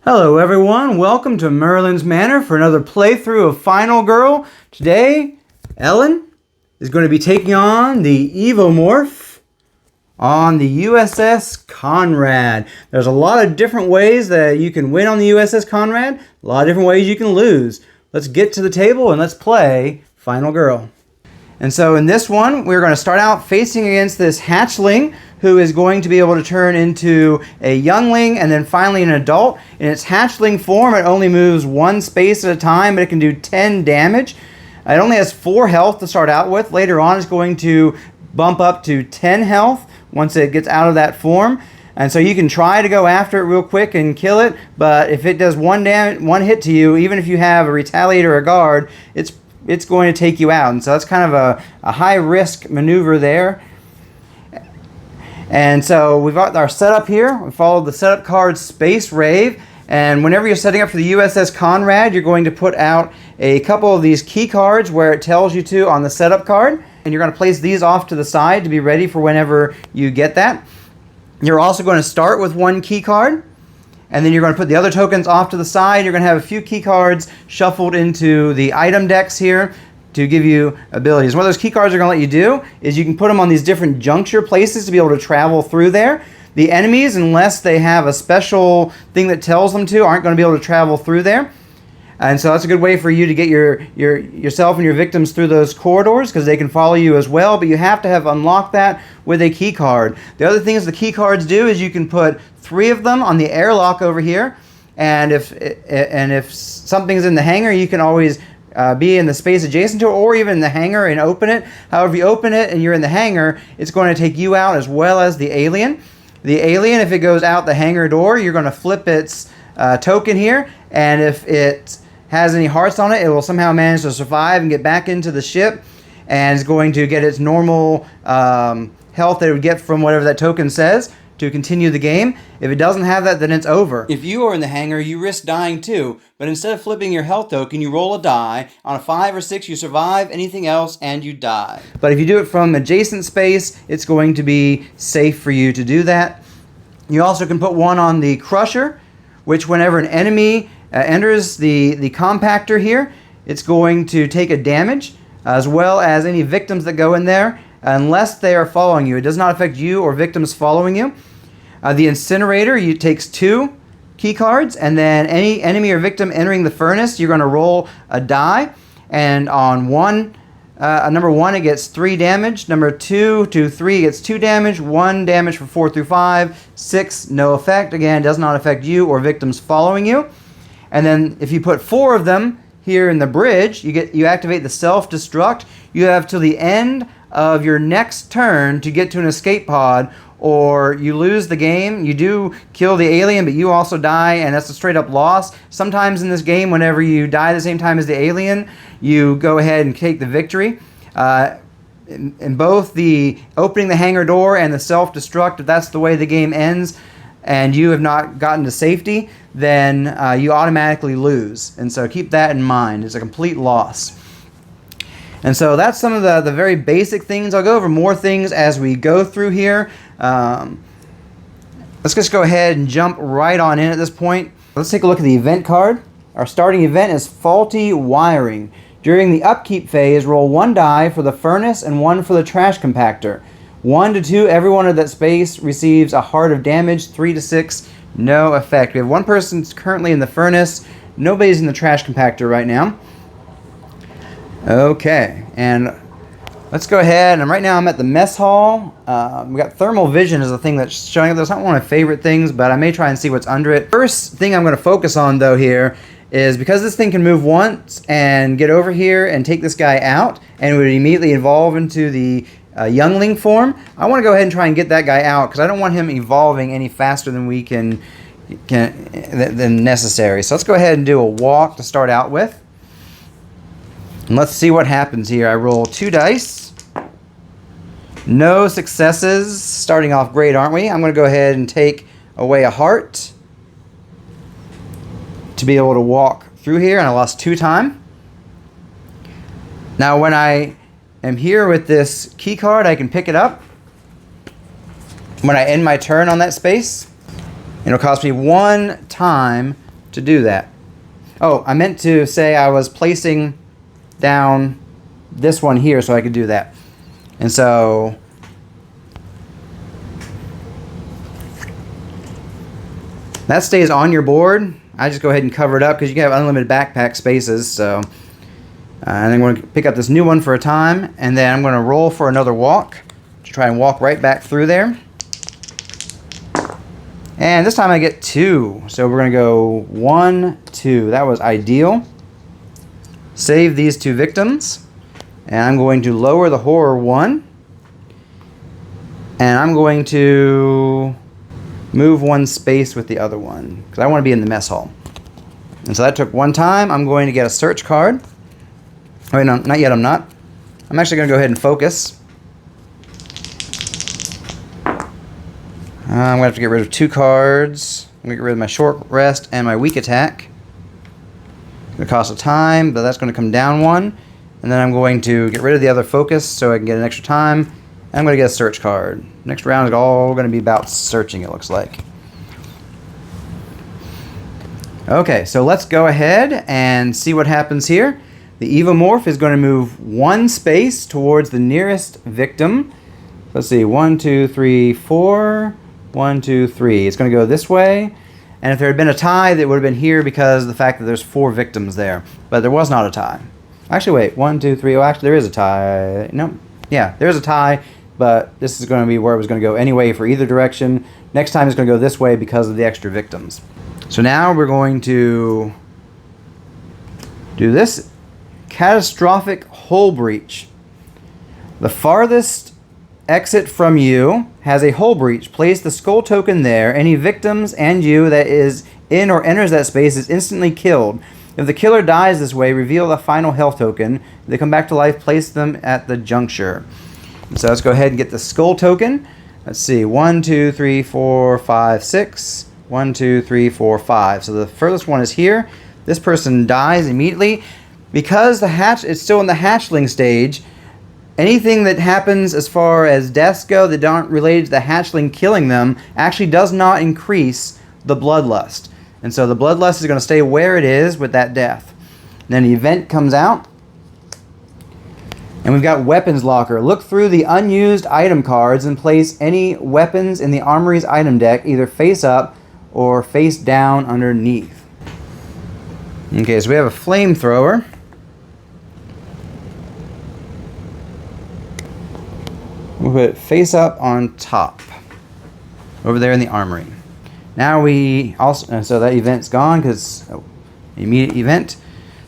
Hello everyone, welcome to Merlin's Manor for another playthrough of Final Girl. Today, Ellen is going to be taking on the Evomorph on the USS Conrad. There's a lot of different ways that you can win on the USS Conrad, a lot of different ways you can lose. Let's get to the table and let's play Final Girl. And so in this one, we're going to start out facing against this Hatchling, who is going to be able to turn into a youngling and then finally an adult. In its hatchling form, it only moves one space at a time, but it can do 10 damage. It only has 4 health to start out with. Later on, it's going to bump up to 10 health once it gets out of that form. And so you can try to go after it real quick and kill it, but if it does one hit to you, even if you have a retaliator or a guard, it's going to take you out. And so that's kind of a high-risk maneuver there. And so we've got our setup here. We followed the setup card Space Rave. And whenever you're setting up for the USS Conrad, you're going to put out a couple of these key cards where it tells you to on the setup card. And you're going to place these off to the side to be ready for whenever you get that. You're also going to start with one key card. And then you're going to put the other tokens off to the side. You're going to have a few key cards shuffled into the item decks here to give you abilities. What those key cards are going to let you do is you can put them on these different juncture places to be able to travel through there. The enemies, unless they have a special thing that tells them to, aren't going to be able to travel through there. And so that's a good way for you to get yourself and your victims through those corridors, because they can follow you as well, but you have to have unlocked that with a key card. The other things the key cards do is you can put 3 of them on the airlock over here, and if something's in the hangar, you can always be in the space adjacent to it, or even in the hangar and open it. However, if you open it and you're in the hangar, it's going to take you out as well as the alien. The alien, if it goes out the hangar door, you're going to flip its token here, and if it has any hearts on it, it will somehow manage to survive and get back into the ship, and is going to get its normal health that it would get from whatever that token says to continue the game. If it doesn't have that, then it's over. If you are in the hangar, you risk dying too, but instead of flipping your health token, you roll a die. On a 5 or 6, you survive anything else, and you die. But if you do it from adjacent space, it's going to be safe for you to do that. You also can put one on the Crusher, which whenever an enemy enters the compactor here, it's going to take a damage, as well as any victims that go in there, unless they are following you. It does not affect you or victims following you. The Incinerator takes 2 key cards, and then any enemy or victim entering the furnace, you're going to roll a die, and on number 1 it gets 3 damage, number 2 to 3 gets 2 damage, 1 damage for 4 through 5, 6 no effect, again does not affect you or victims following you. And then if you put 4 of them here in the bridge, you activate the self-destruct. You have till the end of your next turn to get to an escape pod, or you lose the game. You do kill the alien, but you also die, and that's a straight up loss. Sometimes in this game, whenever you die at the same time as the alien, you go ahead and take the victory. In both the opening the hangar door and the self-destruct, if that's the way the game ends and you have not gotten to safety, then you automatically lose. And so keep that in mind. It's a complete loss. And so that's some of the very basic things. I'll go over more things as we go through here. Let's just go ahead and jump right on in at this point. Let's take a look at the event card. Our starting event is faulty wiring. During the upkeep phase, roll 1 die for the furnace and 1 for the trash compactor. 1 to 2, everyone in that space receives a heart of damage. 3 to 6, no effect. We have 1 person currently in the furnace. Nobody's in the trash compactor right now. Okay, and let's go ahead, and right now I'm at the mess hall. We got thermal vision as a thing that's showing up. That's not one of my favorite things, but I may try and see what's under it. First thing I'm going to focus on though here is, because this thing can move once and get over here and take this guy out, and it would immediately evolve into the youngling form, I want to go ahead and try and get that guy out, because I don't want him evolving any faster than we than necessary. So let's go ahead and do a walk to start out with. And let's see what happens here. I roll 2 dice. No successes. Starting off great, aren't we? I'm going to go ahead and take away a heart to be able to walk through here, and I lost 2 time. Now when I am here with this key card, I can pick it up when I end my turn on that space. It'll cost me 1 time to do that. Oh, I meant to say I was placing down this one here so I could do that. And so that stays on your board. I just go ahead and cover it up because you can have unlimited backpack spaces. So, and then I'm going to pick up this new one for a time, and then I'm going to roll for another walk to try and walk right back through there. And this time I get 2. So we're going to go 1, 2. That was ideal. Save these 2 victims. And I'm going to lower the horror 1. And I'm going to move 1 space with the other one, because I want to be in the mess hall. And so that took 1 time. I'm going to get a search card. Oh, wait, no, not yet, I'm not. I'm actually going to go ahead and focus. I'm going to have to get rid of 2 cards. I'm going to get rid of my short rest and my weak attack. It's going to cost a time, but that's going to come down 1. And then I'm going to get rid of the other focus so I can get an extra time. And I'm going to get a search card. Next round is all going to be about searching, it looks like. Okay, so let's go ahead and see what happens here. The Evomorph is going to move 1 space towards the nearest victim. Let's see, 1, 2, 3, 4. 1, 2, 3. It's going to go this way. And if there had been a tie, that would have been here because of the fact that there's 4 victims there. But there was not a tie. Actually, wait. 1, 2, 3. Oh, actually, there is a tie. No. Yeah, there's a tie. But this is going to be where it was going to go anyway for either direction. Next time it's going to go this way because of the extra victims. So now we're going to do this. Catastrophic hole breach. The farthest exit from you has a hole breach. Place the skull token there. Any victims and you that is in or enters that space is instantly killed. If the killer dies this way, reveal the final health token. If they come back to life, place them at the juncture. So let's go ahead and get the skull token. Let's see, 1, 2, 3, 4, 5, 6. 1, 2, 3, 4, 5. So the furthest one is here. This person dies immediately. Because it's still in the hatchling stage, anything that happens as far as deaths go that aren't related to the hatchling killing them actually does not increase the bloodlust. And so the bloodlust is going to stay where it is with that death. And then the event comes out. And we've got weapons locker. Look through the unused item cards and place any weapons in the armory's item deck either face up or face down underneath. Okay, so we have a flamethrower. We'll put it face up on top, over there in the armory. Now we also, so that event's gone because immediate event.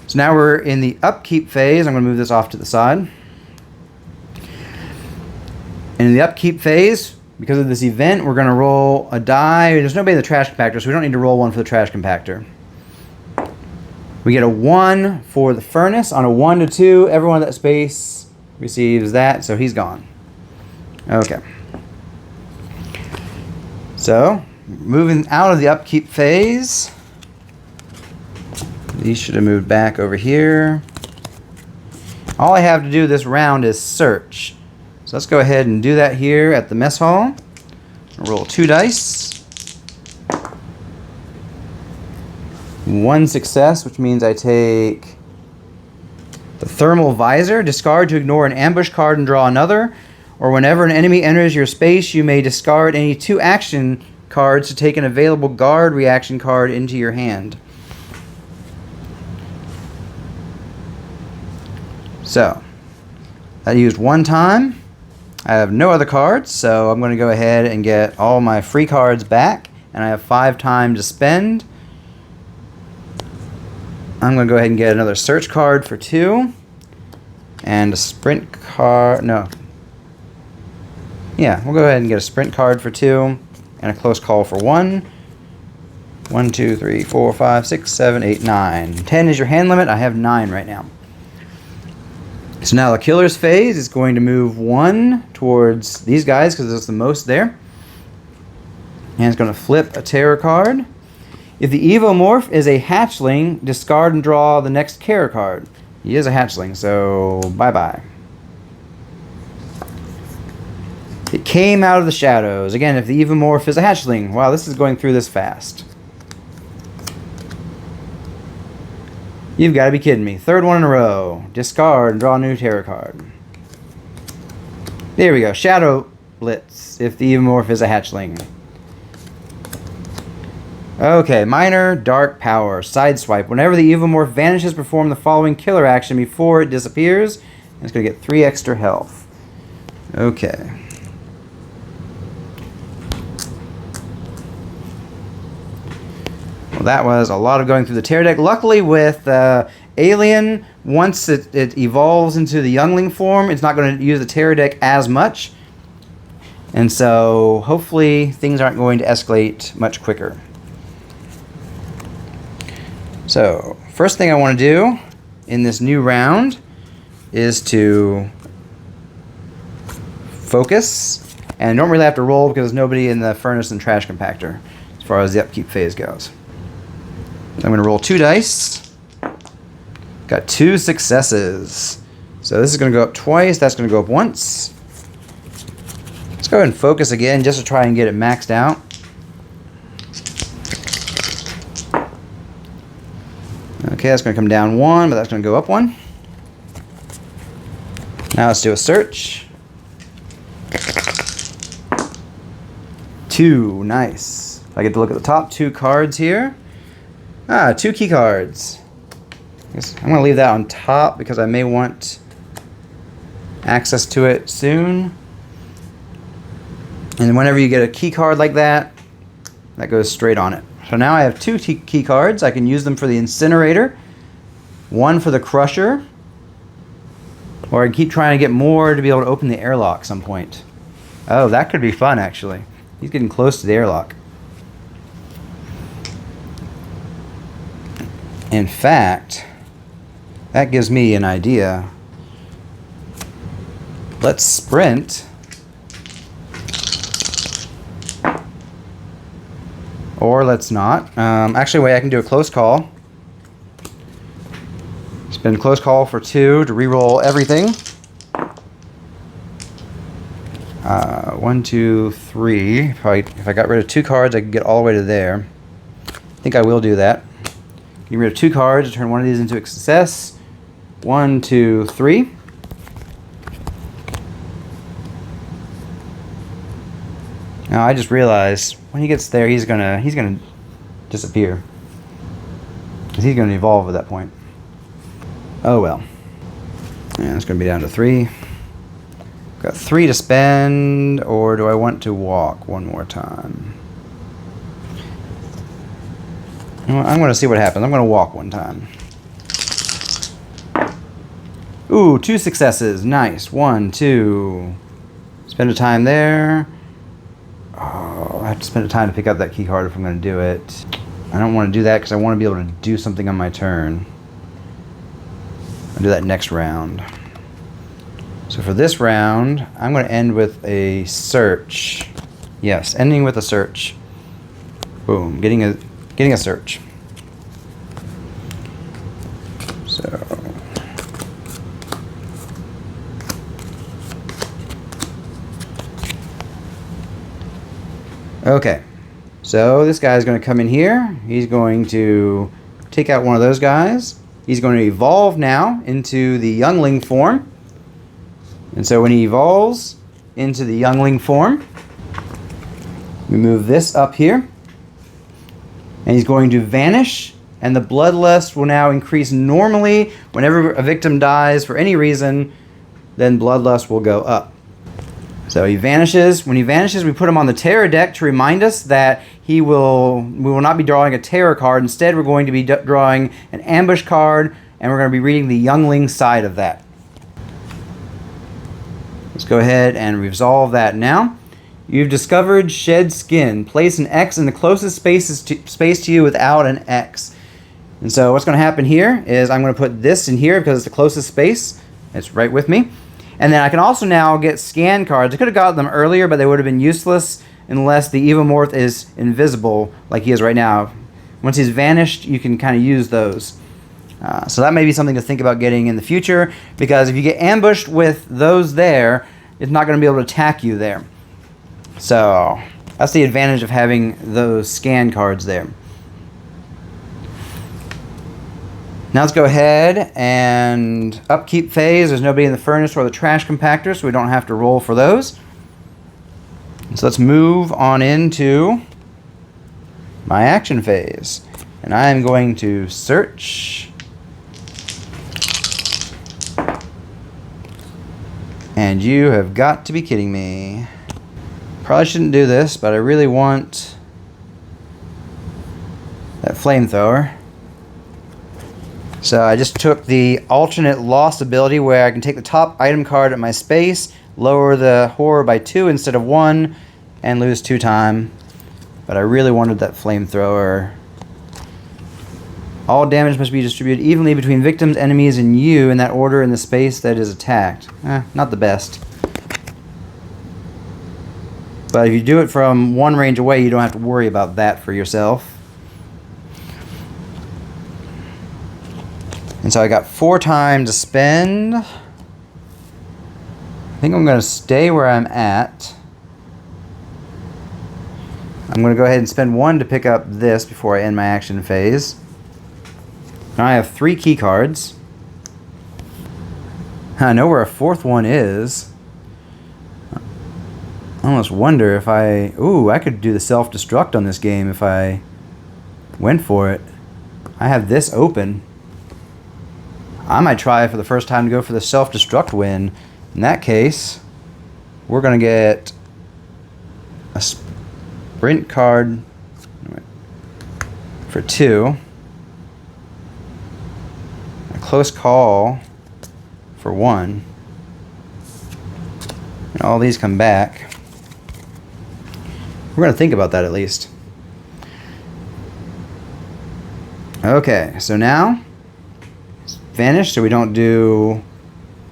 So now we're in the upkeep phase. I'm going to move this off to the side. And in the upkeep phase, because of this event, we're going to roll a die. There's nobody in the trash compactor, so we don't need to roll 1 for the trash compactor. We get a 1 for the furnace. On a 1 to 2, everyone in that space receives that, so he's gone. Okay. So, moving out of the upkeep phase. These should have moved back over here. All I have to do this round is search. So let's go ahead and do that here at the mess hall. Roll 2 dice. 1 success, which means I take the thermal visor. Discard to ignore an ambush card and draw another. Or whenever an enemy enters your space, you may discard any 2 action cards to take an available guard reaction card into your hand. So, I used 1 time. I have no other cards, so I'm going to go ahead and get all my free cards back. And I have 5 time to spend. I'm going to go ahead and get another search card for 2. And a sprint card, no. Yeah, we'll go ahead and get a sprint card for 2 and a close call for 1. 1, 2, 3, 4, 5, 6, 7, 8, 9. 10 is your hand limit. I have 9 right now. So now the killer's phase is going to move 1 towards these guys because there's the most there. And it's going to flip a terror card. If the Evomorph is a hatchling, discard and draw the next terror card. He is a hatchling, so bye-bye. It came out of the shadows. Again, if the Evomorph is a hatchling. Wow, this is going through this fast. You've got to be kidding me. Third one in a row. Discard and draw a new tarot card. There we go. Shadow Blitz, if the Evomorph is a hatchling. Okay, minor dark power. Sideswipe. Whenever the Evomorph vanishes, perform the following killer action before it disappears. And it's going to get 3 extra health. Okay. Well, that was a lot of going through the tarot deck. Luckily with Alien, once it evolves into the youngling form, it's not going to use the tarot deck as much. And so hopefully things aren't going to escalate much quicker. So, first thing I want to do in this new round is to focus. And I don't really have to roll because there's nobody in the furnace and trash compactor as far as the upkeep phase goes. I'm going to roll 2 dice. Got 2 successes. So this is going to go up twice. That's going to go up once. Let's go ahead and focus again just to try and get it maxed out. Okay, that's going to come down 1, but that's going to go up 1. Now let's do a search. 2, nice. I get to look at the top 2 cards here. 2 key cards. I'm going to leave that on top because I may want access to it soon. And whenever you get a key card like that, that goes straight on it. So now I have 2 key cards. I can use them for the incinerator, 1 for the crusher, or I can keep trying to get more to be able to open the airlock at some point. Oh, that could be fun actually. He's getting close to the airlock. In fact, that gives me an idea. Let's sprint. Or let's not. Actually, wait, I can do a close call. Spend close call for 2 to reroll everything. 1, 2, 3. If I got rid of 2 cards, I could get all the way to there. I think I will do that. Get rid of 2 cards to turn one of these into a success. 1, 2, 3. Now I just realized when he gets there, he's gonna disappear. 'Cause he's gonna evolve at that point. Oh well. And it's gonna be down to 3. Got 3 to spend, or do I want to walk one more time? I'm going to see what happens. I'm going to walk one time. Ooh, 2 successes. Nice. 1, 2. Spend a time there. Oh, I have to spend a time to pick up that key card if I'm going to do it. I don't want to do that because I want to be able to do something on my turn. I'll do that next round. So for this round, I'm going to end with a search. Yes, ending with a search. Boom, getting a search. So okay. So this guy's going to come in here. He's going to take out one of those guys. He's going to evolve now into the youngling form. And so when he evolves into the youngling form, we move this up here. And he's going to vanish, and the bloodlust will now increase normally. Whenever a victim dies for any reason, then bloodlust will go up. So he vanishes. When he vanishes, we put him on the terror deck to remind us that we will not be drawing a terror card. Instead, we're going to be drawing an ambush card, and we're going to be reading the youngling side of that. Let's go ahead and resolve that now. You've discovered shed skin. Place an X in the closest space to you without an X. And so what's going to happen here is I'm going to put this in here because it's the closest space. It's right with me. And then I can also now get scan cards. I could have got them earlier, but they would have been useless unless the Evomorph is invisible like he is right now. Once he's vanished, you can kind of use those. So that may be something to think about getting in the future, because if you get ambushed with those there, it's not going to be able to attack you there. So that's the advantage of having those scan cards there. Now let's go ahead and upkeep phase. There's nobody in the furnace or the trash compactor, so we don't have to roll for those. So let's move on into my action phase. And I am going to search. And you have got to be kidding me. Probably shouldn't do this, but I really want that flamethrower. So I just took the alternate lost ability where I can take the top item card at my space, lower the horror by 2 instead of 1, and lose 2 time. But I really wanted that flamethrower. All damage must be distributed evenly between victims, enemies, and you in that order in the space that is attacked. Not the best. But if you do it from one range away, you don't have to worry about that for yourself. And so I got 4 time to spend. I think I'm going to stay where I'm at. I'm going to go ahead and spend 1 to pick up this before I end my action phase. Now I have 3 key cards. I know where a 4th one is. I almost wonder if I could do the self-destruct on this game if I went for it. I have this open. I might try for the first time to go for the self-destruct win. In that case, we're going to get a sprint card for 2. A close call for 1. And all these come back. We're going to think about that at least. Okay, so now vanish, so we don't do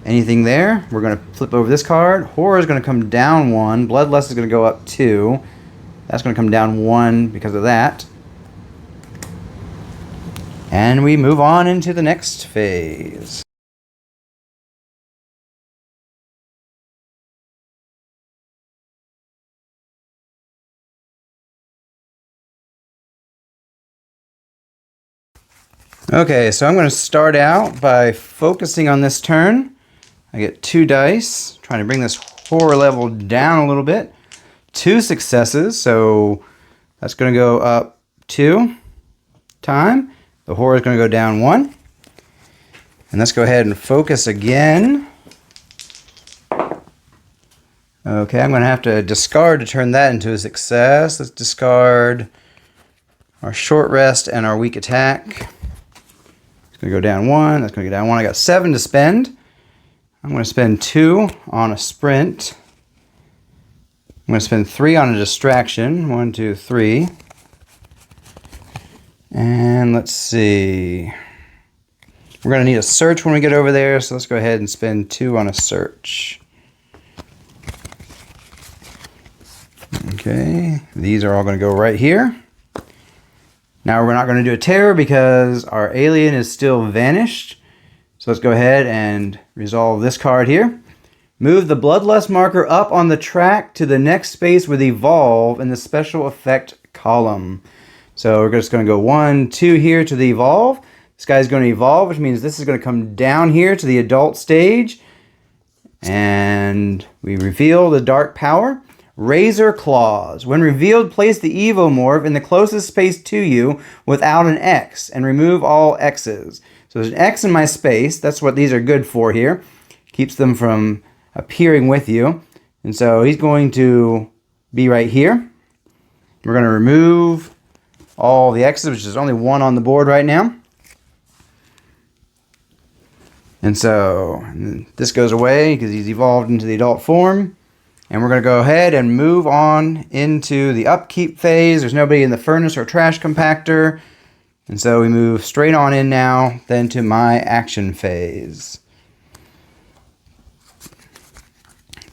anything there. We're going to flip over this card. Horror is going to come down 1. Bloodlust is going to go up 2. That's going to come down 1 because of that. And we move on into the next phase. Okay, so I'm going to start out by focusing on this turn. I get 2 dice, trying to bring this horror level down a little bit. 2 successes, so that's going to go up 2 time. The horror is going to go down 1. And let's go ahead and focus again. Okay, I'm going to have to discard to turn that into a success. Let's discard our short rest and our weak attack. It's going to go down 1. That's going to go down 1. I got 7 to spend. I'm going to spend 2 on a sprint. I'm going to spend 3 on a distraction. 1, 2, 3. And let's see. We're going to need a search when we get over there, so let's go ahead and spend 2 on a search. Okay, these are all going to go right here. Now we're not going to do a terror because our alien is still vanished. So let's go ahead and resolve this card here. Move the bloodlust marker up on the track to the next space with evolve in the special effect column. So we're just going to go 1, 2 here to the evolve. This guy's going to evolve, which means this is going to come down here to the adult stage. And we reveal the dark power. Razor Claws. When revealed, place the Evomorph in the closest space to you without an X and remove all X's. So there's an X in my space. That's what these are good for here. Keeps them from appearing with you. And so he's going to be right here. We're going to remove all the X's, which is only 1 on the board right now. And so this goes away because he's evolved into the adult form. And we're going to go ahead and move on into the upkeep phase. There's nobody in the furnace or trash compactor. And so we move straight on in now, then to my action phase.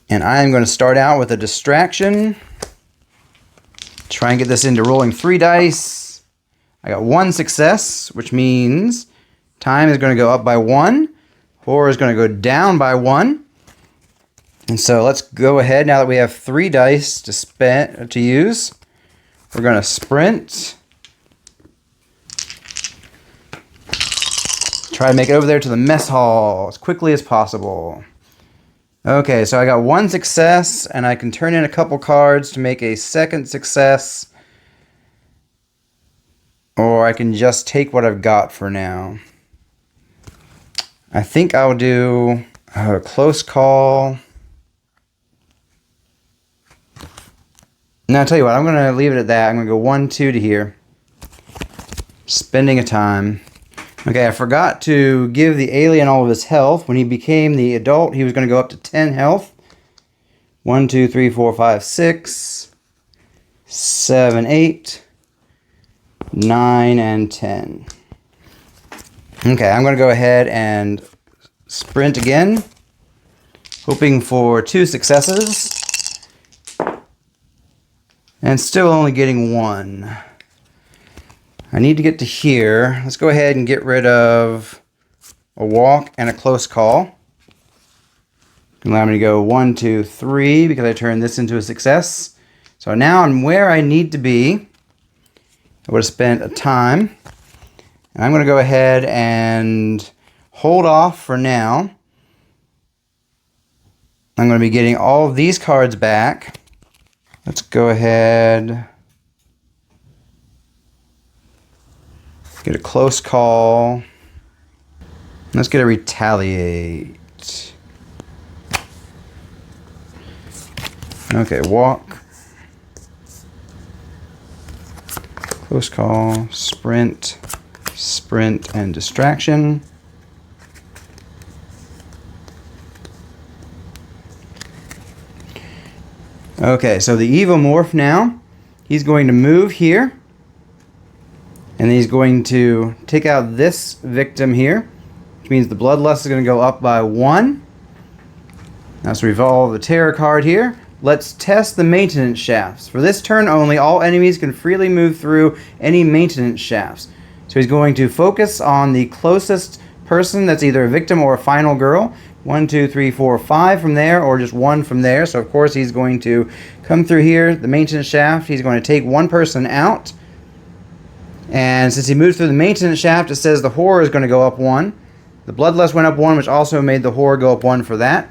And I am going to start out with a distraction. Try and get this into rolling 3 dice. I got 1 success, which means time is going to go up by 1. Horror is going to go down by 1. And so let's go ahead, now that we have 3 dice to use. We're going to sprint. try to make it over there to the mess hall as quickly as possible. Okay, so I got one success, and I can turn in a couple cards to make a second success. Or I can just take what I've got for now. I think I'll do a close call. Now, I'll tell you what, I'm going to leave it at that. I'm going to go 1, 2 to here. Spending a time. Okay, I forgot to give the alien all of his health. When he became the adult, he was going to go up to 10 health. 1, 2, 3, 4, 5, 6, 7, 8, 9, and 10. Okay, I'm going to go ahead and sprint again, hoping for 2 successes. And still only getting 1. I need to get to here. Let's go ahead and get rid of a walk and a close call. Allow me to go 1, 2, 3 because I turned this into a success. So now I'm where I need to be. I would have spent a time. And I'm going to go ahead and hold off for now. I'm going to be getting all of these cards back. Let's go ahead. Get a close call. Let's get a retaliate. Okay, walk. Close call, sprint, sprint, and distraction. Okay, so the Evomorph now, he's going to move here. And he's going to take out this victim here, which means the bloodlust is going to go up by 1. Now, let's revolve the terror card here. Let's test the maintenance shafts. For this turn only, all enemies can freely move through any maintenance shafts. So he's going to focus on the closest person that's either a victim or a final girl. 1, 2, 3, 4, 5 from there, or just 1 from there. So, of course, he's going to come through here, the maintenance shaft. He's going to take 1 person out. And since he moved through the maintenance shaft, it says the horror is going to go up 1. The bloodlust went up 1, which also made the horror go up 1 for that.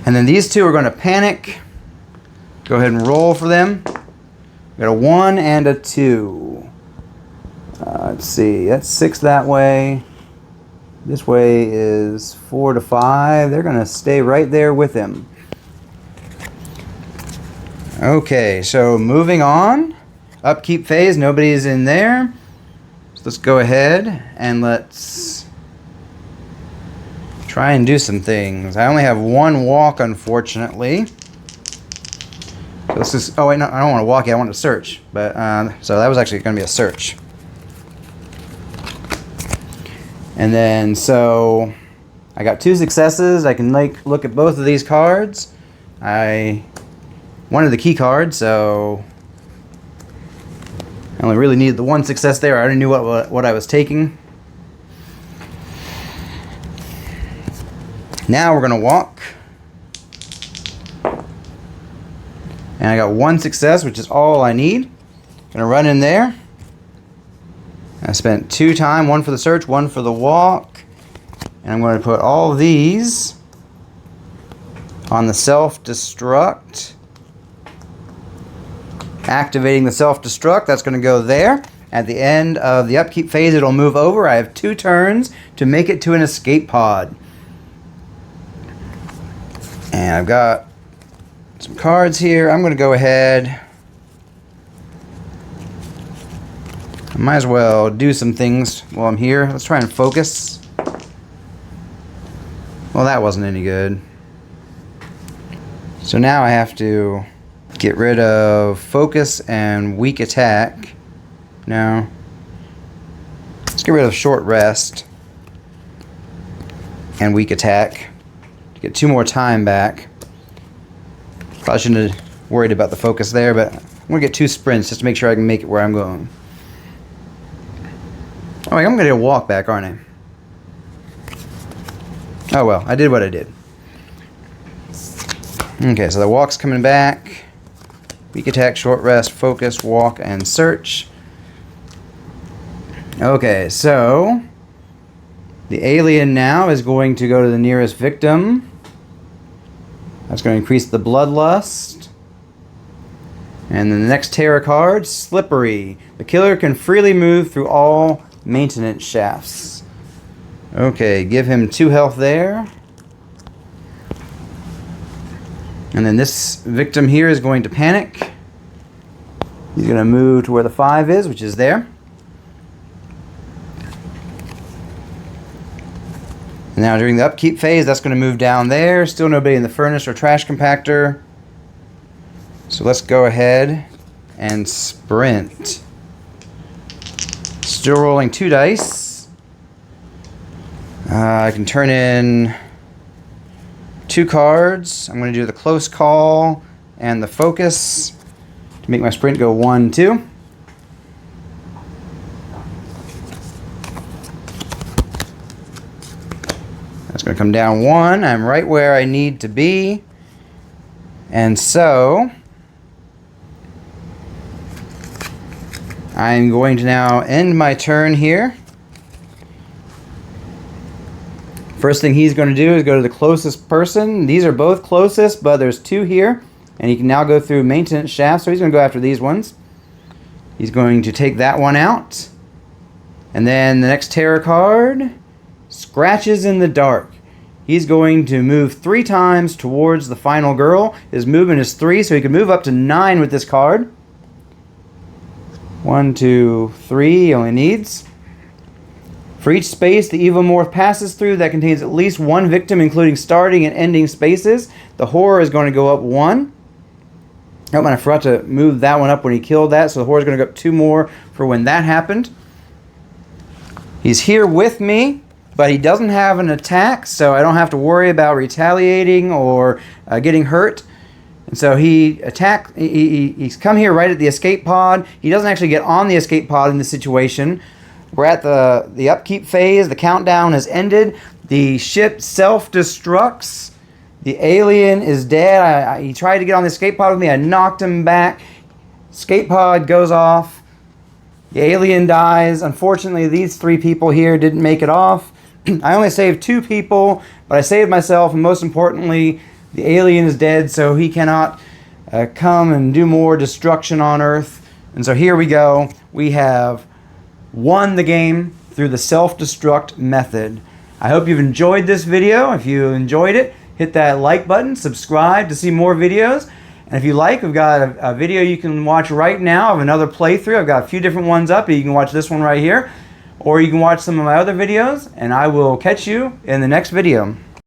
And then these 2 are going to panic. Go ahead and roll for them. We got a 1 and a 2. Let's see, that's 6 that way. This way is 4 to 5. They're going to stay right there with him. Okay, so moving on. Upkeep phase, nobody's in there. So let's go ahead and let's try and do some things. I only have 1 walk, unfortunately. So let's just, oh wait, no, I don't want to walk yet, I want to search. But so that was actually going to be a search. And then, so I got 2 successes. I can look at both of these cards. I wanted the key card, so I only really needed the 1 success there. I already knew what I was taking. Now we're going to walk. And I got 1 success, which is all I need. Going to run in there. I spent 2 time, 1 for the search, 1 for the walk. And I'm going to put all these on the self-destruct. Activating the self-destruct, that's going to go there. At the end of the upkeep phase, it'll move over. I have 2 turns to make it to an escape pod. And I've got some cards here. I'm going to go ahead. I might as well do some things while I'm here. Let's try and focus. Well, that wasn't any good. So now I have to get rid of focus and weak attack. No. Let's get rid of short rest and weak attack to get 2 more time back. Probably shouldn't have worried about the focus there, but I'm going to get 2 sprints just to make sure I can make it where I'm going. Oh, I'm going to get a walk back, aren't I? Oh well, I did what I did. Okay, so the walk's coming back. Weak attack, short rest, focus, walk, and search. Okay, so the alien now is going to go to the nearest victim. That's going to increase the bloodlust. And then the next terror card, Slippery. The killer can freely move through all maintenance shafts. Okay, give him 2 health there. And then this victim here is going to panic. He's going to move to where the 5 is, which is there. And now during the upkeep phase, that's going to move down there. Still nobody in the furnace or trash compactor. So let's go ahead and sprint. Still rolling 2 dice. I can turn in 2 cards. I'm going to do the close call and the focus to make my sprint go 1, 2. That's going to come down 1. I'm right where I need to be. And so I'm going to now end my turn here. First thing he's going to do is go to the closest person. These are both closest, but there's 2 here. And he can now go through maintenance shafts, so he's going to go after these ones. He's going to take that one out. And then the next terror card, Scratches in the Dark. He's going to move 3 times towards the final girl. His movement is 3, so he can move up to 9 with this card. 1, 2, 3, he only needs. For each space the Evomorph passes through that contains at least 1 victim, including starting and ending spaces, the horror is going to go up 1. Oh, and I forgot to move that one up when he killed that, so the horror is going to go up 2 more for when that happened. He's here with me, but he doesn't have an attack, so I don't have to worry about retaliating or getting hurt. And so he's come here right at the escape pod. He doesn't actually get on the escape pod in this situation. We're at the upkeep phase. The countdown has ended. The ship self-destructs. The alien is dead. He tried to get on the escape pod with me. I knocked him back. Escape pod goes off. The alien dies. Unfortunately, these 3 people here didn't make it off. I only saved 2 people, but I saved myself, and most importantly, the alien is dead, so he cannot come and do more destruction on Earth. And so here we go. We have won the game through the self-destruct method. I hope you've enjoyed this video. If you enjoyed it, hit that like button, subscribe to see more videos. And if you like, we've got a video you can watch right now of another playthrough. I've got a few different ones up. You can watch this one right here, or you can watch some of my other videos, and I will catch you in the next video.